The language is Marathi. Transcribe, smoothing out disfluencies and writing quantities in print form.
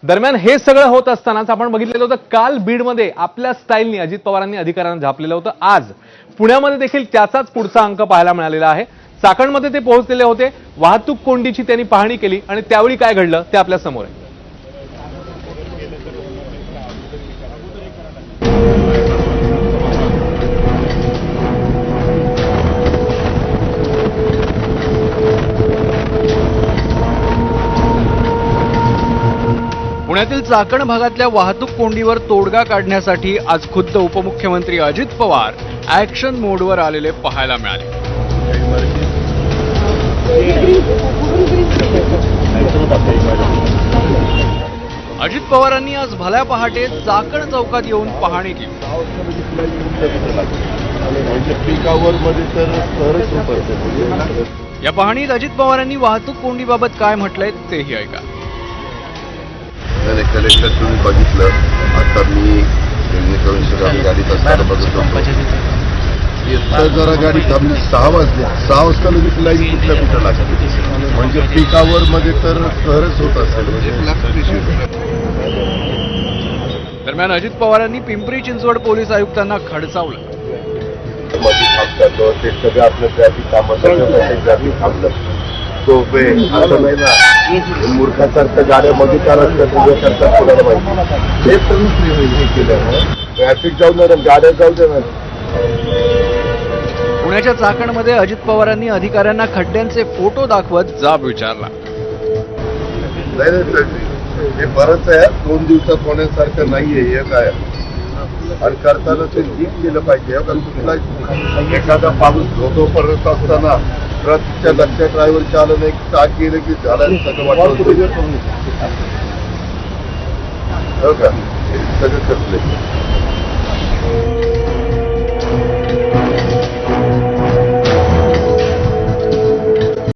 दरम्यान हे सगळं होत असतानाच आपण बघितलेलं होतं काल बीडमध्ये आपल्या स्टाईलनी अजित पवारांनी अधिकाऱ्यांना झापलेलं होतं. आज पुण्यामध्ये देखील त्याचाच पुढचा अंक पाहायला मिळालेला आहे. चाकणमध्ये ते पोहोचलेले होते. वाहतूक कोंडीची त्यांनी पाहणी केली आणि त्यावेळी काय घडलं ते आपल्या समोर आहे. पुण्यातील चाकण भागातल्या वाहतूक कोंडीवर तोडगा काढण्यासाठी आज खुद्द उपमुख्यमंत्री अजित पवार ऍक्शन मोडवर आलेले पाहायला मिळाले. अजित पवारांनी आज भल्या पहाटे चाकण चौकात येऊन पाहणी केली. या पाहणीत अजित पवारांनी वाहतूक कोंडीबाबत काय म्हटलंय तेही ऐका. कलेक्टर तुम्ही बघितलं, आता मी गाडीत असताना बघत होतो, जरा गाडी थांबली 6 वाजले. 6 वाजता लगेच लाईन कुठं लागते, म्हणजे पीक आवर मध्ये तर सहरच होत असेल. दरम्यान अजित पवारांनी पिंपरी चिंचवड पोलीस आयुक्तांना खडसावलं. मध्ये थांबतात ते सगळं आपलं ट्रॅफिक ट्रॅफिक थांबलं तो असं नाही ना, मूर्खासारखं गाड्या मध्ये चालत करतात कोणाला माहिती. हे केलं ट्रॅफिक जाऊ दे, गाड्या जाऊ दे. पुण्याच्या चाकणमध्ये अजित पवारांनी अधिकाऱ्यांना खड्ड्यांचे फोटो दाखवत जाब विचारला. नाही हे बरंच आहे, 2 दिवसात होण्यासारखं नाहीये हे काय. आणि करताना ते नीट केलं पाहिजे. कुठला एखादा पाऊस धोधो पडत असताना ट्रकच्या लक्षात ड्रायव्हर आलं नाही, टाक गेलं की झालं सगळं वाटलं हो का, सगळं करतलंय.